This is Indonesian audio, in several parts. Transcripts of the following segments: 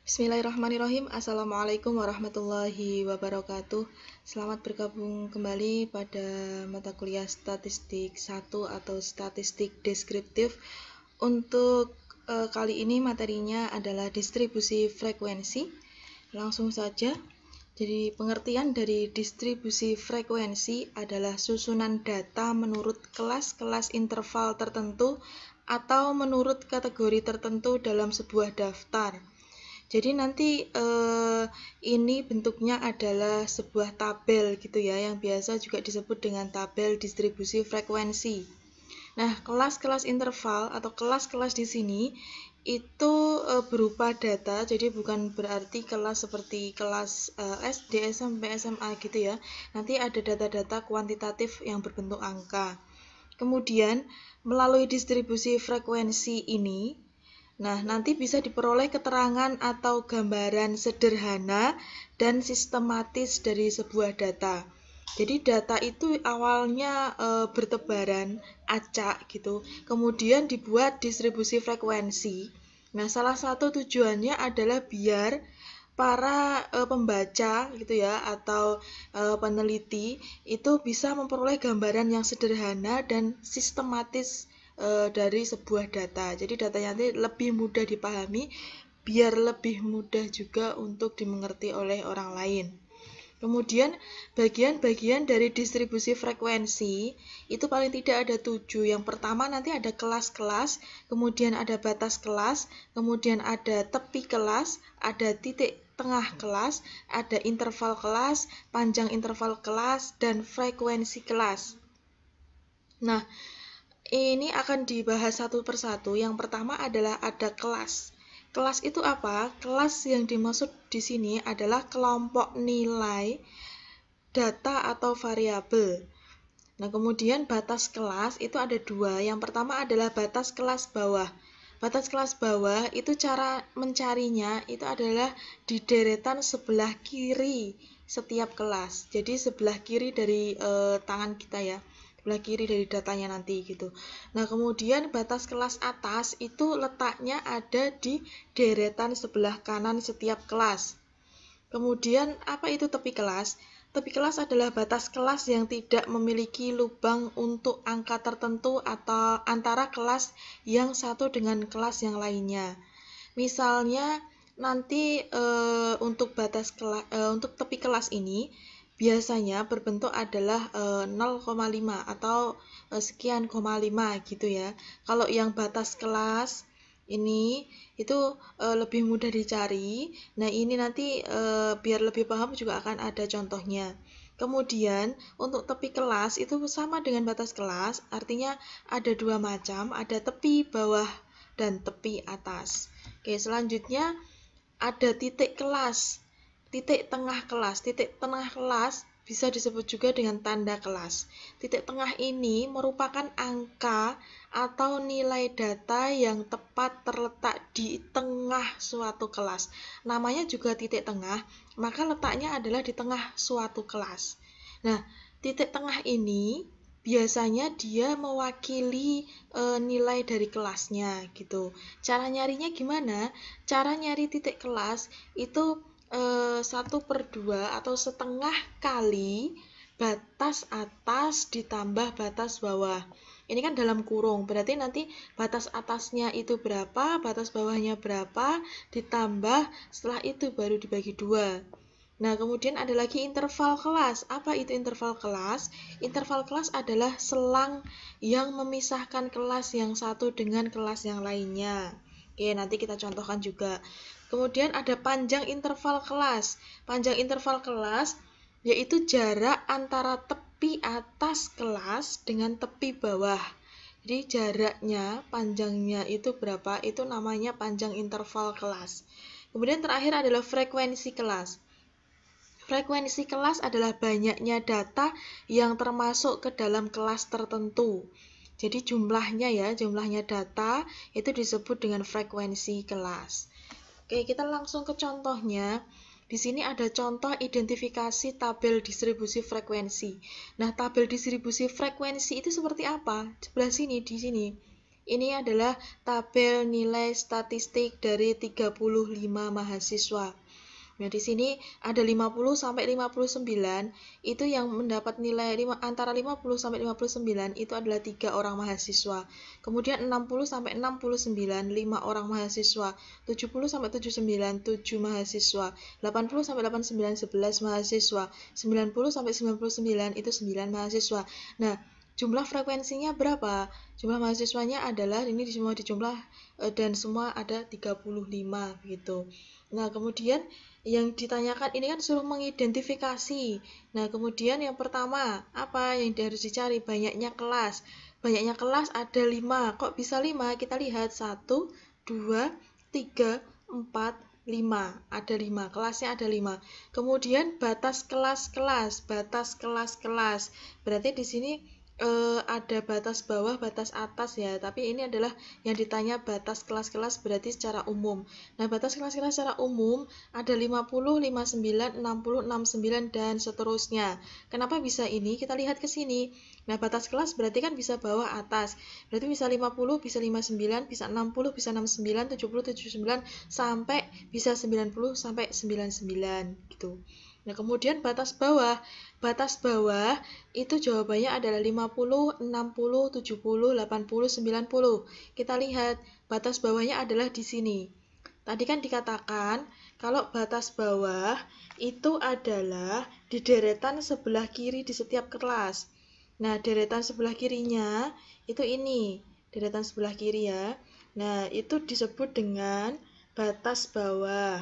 Bismillahirrahmanirrahim. Assalamualaikum warahmatullahi wabarakatuh. Selamat bergabung kembali pada mata kuliah statistik 1 atau statistik deskriptif. Untuk kali ini materinya adalah distribusi frekuensi. Langsung saja. Jadi pengertian dari distribusi frekuensi adalah susunan data menurut kelas-kelas interval tertentu atau menurut kategori tertentu dalam sebuah daftar. Jadi nanti ini bentuknya adalah sebuah tabel gitu ya, yang biasa juga disebut dengan tabel distribusi frekuensi. Nah, kelas-kelas interval atau kelas-kelas di sini itu berupa data, jadi bukan berarti kelas seperti kelas SD, SMP, SMA gitu ya. Nanti ada data-data kuantitatif yang berbentuk angka. Kemudian, melalui distribusi frekuensi ini, nah, nanti bisa diperoleh keterangan atau gambaran sederhana dan sistematis dari sebuah data. Jadi data itu awalnya bertebaran, acak gitu. Kemudian dibuat distribusi frekuensi. Nah, salah satu tujuannya adalah biar para pembaca gitu ya atau peneliti itu bisa memperoleh gambaran yang sederhana dan sistematis dari sebuah data. Jadi datanya nanti lebih mudah dipahami, biar lebih mudah juga untuk dimengerti oleh orang lain. Kemudian bagian-bagian dari distribusi frekuensi itu paling tidak ada 7. Yang pertama nanti ada kelas-kelas, kemudian ada batas kelas, kemudian ada tepi kelas, ada titik tengah kelas, ada interval kelas, panjang interval kelas, dan frekuensi kelas. Nah, ini akan dibahas satu persatu. Yang pertama adalah ada kelas. Kelas itu apa? Kelas yang dimaksud di sini adalah kelompok nilai data atau variabel. Nah, kemudian batas kelas itu ada 2. Yang pertama adalah batas kelas bawah. Batas kelas bawah itu cara mencarinya itu adalah di deretan sebelah kiri setiap kelas. Jadi sebelah kiri dari tangan kita ya. Sebelah kiri dari datanya nanti gitu. Nah, kemudian batas kelas atas itu letaknya ada di deretan sebelah kanan setiap kelas. Kemudian apa itu tepi kelas? Tepi kelas adalah batas kelas yang tidak memiliki lubang untuk angka tertentu atau antara kelas yang satu dengan kelas yang lainnya. Misalnya nanti untuk untuk tepi kelas ini biasanya berbentuk adalah 0,5 atau sekian, 5 gitu ya. Kalau yang batas kelas ini itu lebih mudah dicari. Nah, ini nanti biar lebih paham juga akan ada contohnya. Kemudian untuk tepi kelas itu sama dengan batas kelas, artinya ada 2 macam, ada tepi bawah dan tepi atas. Oke, selanjutnya ada titik kelas, titik tengah kelas. Titik tengah kelas bisa disebut juga dengan tanda kelas. Titik tengah ini merupakan angka atau nilai data yang tepat terletak di tengah suatu kelas. Namanya juga titik tengah, maka letaknya adalah di tengah suatu kelas. Nah, titik tengah ini biasanya dia mewakili nilai dari kelasnya gitu. Cara nyarinya gimana? Cara nyari titik kelas itu 1/2 atau setengah kali batas atas ditambah batas bawah. Ini kan dalam kurung, berarti nanti batas atasnya itu berapa, batas bawahnya berapa, ditambah setelah itu baru dibagi 2. Nah, kemudian ada lagi interval kelas. Apa itu interval kelas? Interval kelas adalah selang yang memisahkan kelas yang satu dengan kelas yang lainnya. Oke, nanti kita contohkan juga. Kemudian ada panjang interval kelas. Panjang interval kelas yaitu jarak antara tepi atas kelas dengan tepi bawah. Jadi jaraknya, panjangnya itu berapa? Itu namanya panjang interval kelas. Kemudian terakhir adalah frekuensi kelas. Frekuensi kelas adalah banyaknya data yang termasuk ke dalam kelas tertentu. Jadi jumlahnya data itu disebut dengan frekuensi kelas. Oke, kita langsung ke contohnya. Di sini ada contoh identifikasi tabel distribusi frekuensi. Nah, tabel distribusi frekuensi itu seperti apa? Sebelah sini, di sini. Ini adalah tabel nilai statistik dari 35 mahasiswa. Nah, di sini ada 50 sampai 59, itu yang mendapat nilai antara 50 sampai 59 itu adalah 3 orang mahasiswa. Kemudian 60 sampai 69, 5 orang mahasiswa. 70 sampai 79, 7 mahasiswa. 80 sampai 89, 11 mahasiswa. 90 sampai 99 itu 9 mahasiswa. Nah, jumlah frekuensinya berapa? Jumlah mahasiswanya adalah ini semua dijumlah dan semua ada 35 gitu. Nah, kemudian yang ditanyakan ini kan suruh mengidentifikasi. Nah, kemudian yang pertama, apa yang harus dicari? Banyaknya kelas. Banyaknya kelas ada 5. Kok bisa 5? Kita lihat 1, 2, 3, 4, 5. Ada 5. Kelasnya ada 5. Kemudian batas kelas-kelas. Batas kelas-kelas. Berarti di sini ada batas bawah, batas atas ya, tapi ini adalah yang ditanya batas kelas-kelas berarti secara umum. Nah, batas kelas-kelas secara umum ada 50, 59, 60, 69 dan seterusnya. Kenapa bisa ini? Kita lihat ke sini. Nah, batas kelas berarti kan bisa bawah atas. Berarti bisa 50, bisa 59, bisa 60, bisa 69, 70, 79 sampai bisa 90 sampai 99 gitu. Nah, kemudian batas bawah. Batas bawah itu jawabannya adalah 50, 60, 70, 80, 90. Kita lihat batas bawahnya adalah di sini. Tadi kan dikatakan kalau batas bawah itu adalah di deretan sebelah kiri di setiap kelas. Nah, deretan sebelah kirinya itu ini, deretan sebelah kiri ya. Nah, itu disebut dengan batas bawah.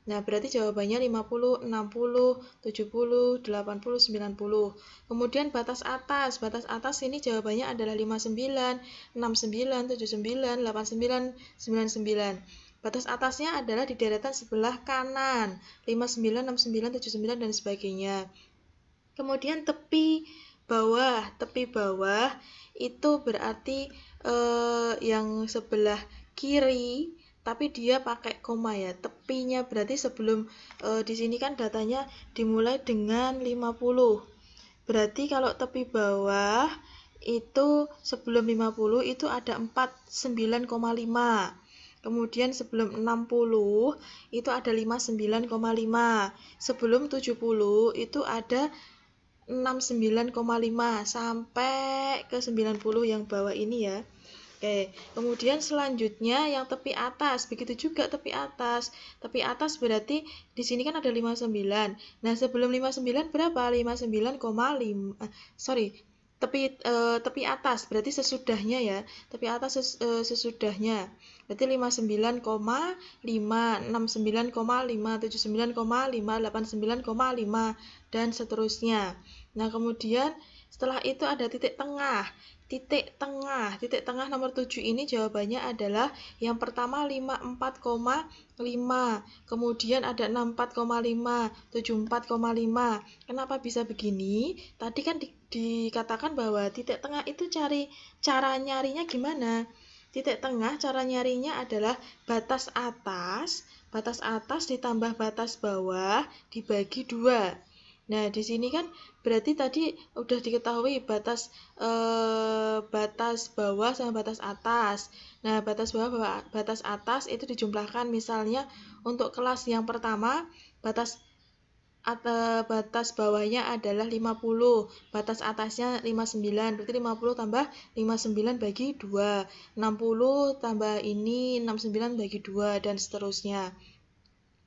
Nah, berarti jawabannya 50, 60, 70, 80, 90. Kemudian batas atas. Batas atas ini jawabannya adalah 59, 69, 79, 89, 99. Batas atasnya adalah di deretan sebelah kanan. 59, 69, 79, dan sebagainya. Kemudian tepi bawah. Tepi bawah itu berarti yang sebelah kiri tapi dia pakai koma ya, tepinya berarti sebelum di sini kan datanya dimulai dengan 50. Berarti kalau tepi bawah itu sebelum 50 itu ada 49,5. Kemudian sebelum 60 itu ada 59,5. Sebelum 70 itu ada 69,5 sampai ke 90 yang bawah ini ya. Oke, kemudian selanjutnya yang tepi atas, begitu juga tepi atas. Tepi atas berarti di sini kan ada 59. Nah, sebelum 59 berapa? 59,5. Tepi atas berarti sesudahnya ya. Tepi atas sesudahnya. Berarti 59,5, 69,5, 79,5, 89,5 dan seterusnya. Nah, kemudian setelah itu ada titik tengah. Titik tengah nomor 7 ini jawabannya adalah yang pertama 54,5, kemudian ada 64,5, 74,5. Kenapa bisa begini? Tadi kan dikatakan bahwa titik tengah itu cara nyarinya gimana? Titik tengah cara nyarinya adalah batas atas ditambah batas bawah dibagi 2. Nah, di sini kan berarti tadi udah diketahui batas bawah sama batas atas. Nah, batas bawah batas atas itu dijumlahkan, misalnya untuk kelas yang pertama batas bawahnya adalah 50, batas atasnya 59, berarti 50 tambah 59 bagi 2, 60 tambah ini 69 bagi 2 dan seterusnya.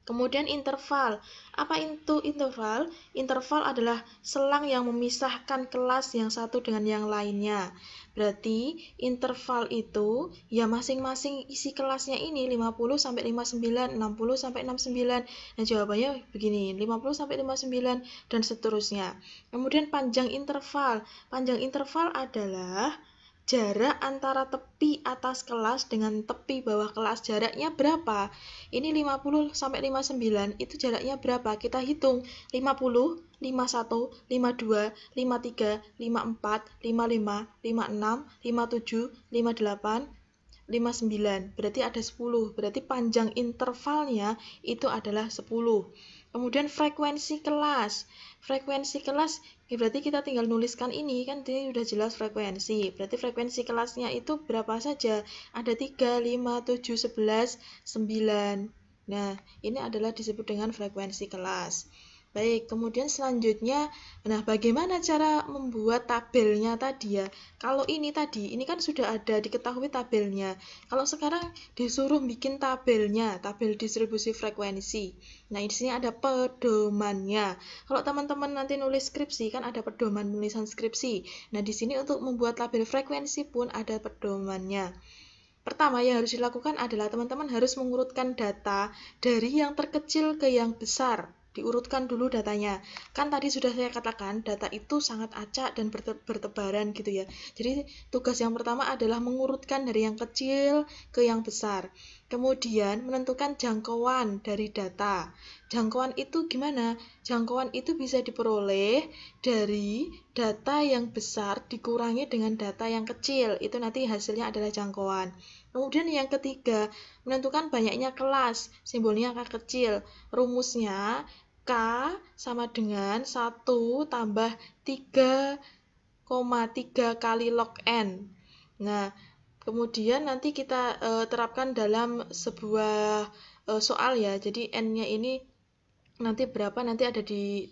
Kemudian interval. Apa itu interval? Interval adalah selang yang memisahkan kelas yang satu dengan yang lainnya. Berarti interval itu ya masing-masing isi kelasnya ini 50 sampai 59, 60 sampai 69. Nah, jawabannya begini, 50 sampai 59 dan seterusnya. Kemudian panjang interval. Panjang interval adalah jarak antara tepi atas kelas dengan tepi bawah kelas. Jaraknya berapa? Ini 50 sampai 59 itu jaraknya berapa? Kita hitung. 50, 51, 52, 53, 54, 55, 56, 57, 58, 59. Berarti ada 10. Berarti panjang intervalnya itu adalah 10. Kemudian frekuensi kelas. Frekuensi kelas berarti kita tinggal nuliskan ini kan, ini sudah jelas frekuensi. Berarti frekuensi kelasnya itu berapa saja? Ada 3, 5, 7, 11, 9. Nah, ini adalah disebut dengan frekuensi kelas. Baik, kemudian selanjutnya, nah bagaimana cara membuat tabelnya tadi ya? Kalau ini tadi, ini kan sudah ada diketahui tabelnya. Kalau sekarang disuruh bikin tabelnya, tabel distribusi frekuensi. Nah, di sini ada pedomannya. Kalau teman-teman nanti nulis skripsi, kan ada pedoman penulisan skripsi. Nah, di sini untuk membuat tabel frekuensi pun ada pedomannya. Pertama yang harus dilakukan adalah teman-teman harus mengurutkan data dari yang terkecil ke yang besar. Diurutkan dulu datanya. Kan tadi sudah saya katakan data itu sangat acak dan bertebaran gitu ya. Jadi tugas yang pertama adalah mengurutkan dari yang kecil ke yang besar. Kemudian menentukan jangkauan dari data. Jangkauan itu gimana? Jangkauan itu bisa diperoleh dari data yang besar dikurangi dengan data yang kecil. Itu nanti hasilnya adalah jangkauan. Kemudian yang ketiga, menentukan banyaknya kelas, simbolnya K kecil. Rumusnya K sama dengan 1 tambah 3,3 kali log N. Nah, kemudian nanti kita terapkan dalam sebuah soal ya. Jadi N-nya ini nanti berapa nanti ada di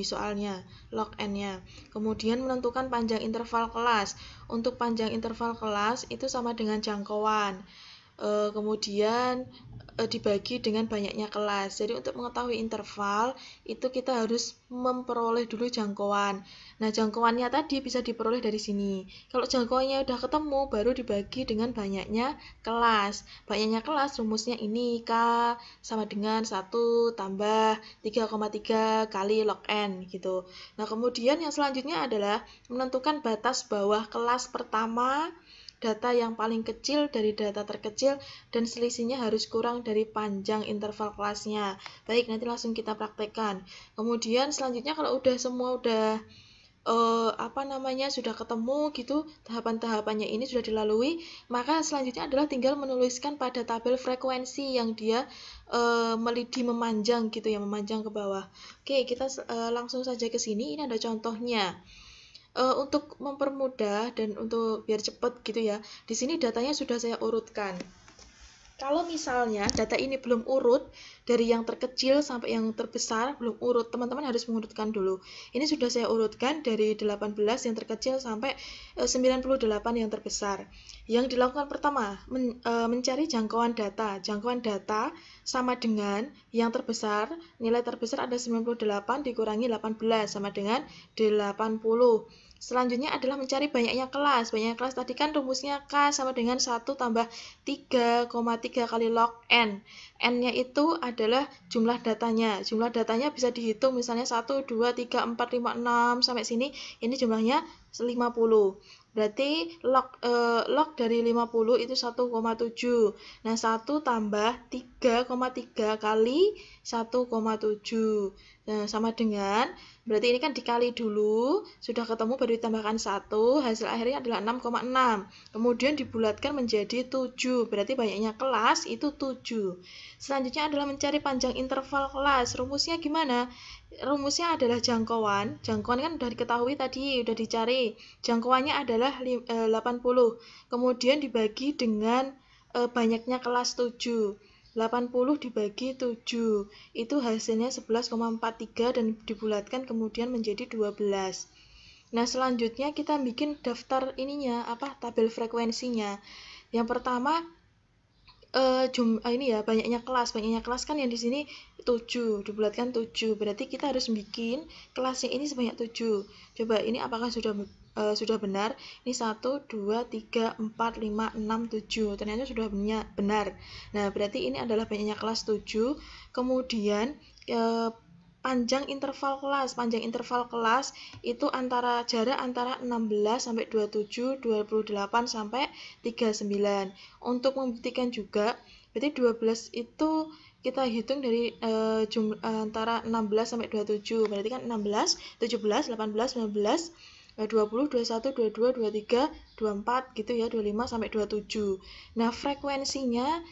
soalnya, log N-nya. Kemudian menentukan panjang interval kelas. Untuk panjang interval kelas itu sama dengan jangkauan. Kemudian dibagi dengan banyaknya kelas. Jadi untuk mengetahui interval itu kita harus memperoleh dulu jangkauan. Nah, jangkauannya tadi bisa diperoleh dari sini. Kalau jangkauannya udah ketemu baru dibagi dengan banyaknya kelas. Banyaknya kelas rumusnya ini K sama dengan 1 tambah 3,3 kali log N gitu. Nah, kemudian yang selanjutnya adalah menentukan batas bawah kelas pertama, data yang paling kecil dari data terkecil, dan selisihnya harus kurang dari panjang interval kelasnya. Baik, nanti langsung kita praktekkan. Kemudian selanjutnya kalau semua udah sudah ketemu gitu, tahapan-tahapannya ini sudah dilalui, maka selanjutnya adalah tinggal menuliskan pada tabel frekuensi yang dia melidi memanjang gitu ya, memanjang ke bawah. Oke, kita langsung saja ke sini. Ini ada contohnya. Untuk mempermudah dan untuk biar cepat gitu ya, di sini datanya sudah saya urutkan. Kalau misalnya data ini belum urut, dari yang terkecil sampai yang terbesar belum urut, teman-teman harus mengurutkan dulu. Ini sudah saya urutkan dari 18 yang terkecil sampai 98 yang terbesar. Yang dilakukan pertama, mencari jangkauan data. Jangkauan data sama dengan yang terbesar, nilai terbesar ada 98 dikurangi 18 sama dengan 80. Selanjutnya adalah mencari banyaknya kelas. Banyaknya kelas tadi kan rumusnya K sama dengan 1 tambah 3,3 kali log N. N-nya itu adalah jumlah datanya. Jumlah datanya bisa dihitung misalnya 1, 2, 3, 4, 5, 6 sampai sini. Ini jumlahnya 50. Berarti log dari 50 itu 1,7. Nah, 1 tambah 3,3 kali 1,7. Nah, sama dengan, berarti ini kan dikali dulu, sudah ketemu baru ditambahkan 1, hasil akhirnya adalah 6,6. Kemudian dibulatkan menjadi 7, berarti banyaknya kelas itu 7. Selanjutnya adalah mencari panjang interval kelas. Rumusnya gimana? Rumusnya adalah jangkauan. Jangkauan kan sudah diketahui tadi, sudah dicari. Jangkauannya adalah 80. Kemudian dibagi dengan banyaknya kelas 7. 80 dibagi 7, itu hasilnya 11,43 dan dibulatkan kemudian menjadi 12. Nah, selanjutnya kita bikin daftar ininya, tabel frekuensinya. Yang pertama, ini ya, banyaknya kelas kan yang di sini 7, dibulatkan 7, berarti kita harus bikin kelasnya ini sebanyak 7. Coba ini apakah sudah benar? Ini 1, 2, 3, 4, 5, 6, 7, ternyata sudah benar. Nah, berarti ini adalah banyaknya kelas 7. Kemudian panjang interval kelas itu jarak antara 16 sampai 27, 28 sampai 39. Untuk membuktikan juga, berarti 12 itu kita hitung dari antara 16 sampai 27. Berarti kan 16, 17, 18, 19, 20, 21, 22, 23, 24 gitu ya, 25 sampai 27. Nah, frekuensinya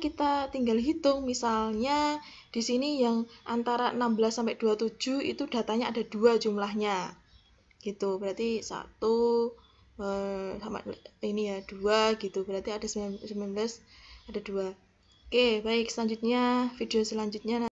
kita tinggal hitung. Misalnya di sini yang antara 16 sampai 27 itu datanya ada 2 jumlahnya. Gitu. Berarti 1 sama ini ya 2 gitu. Berarti ada 19 ada 2. Oke, baik, selanjutnya video selanjutnya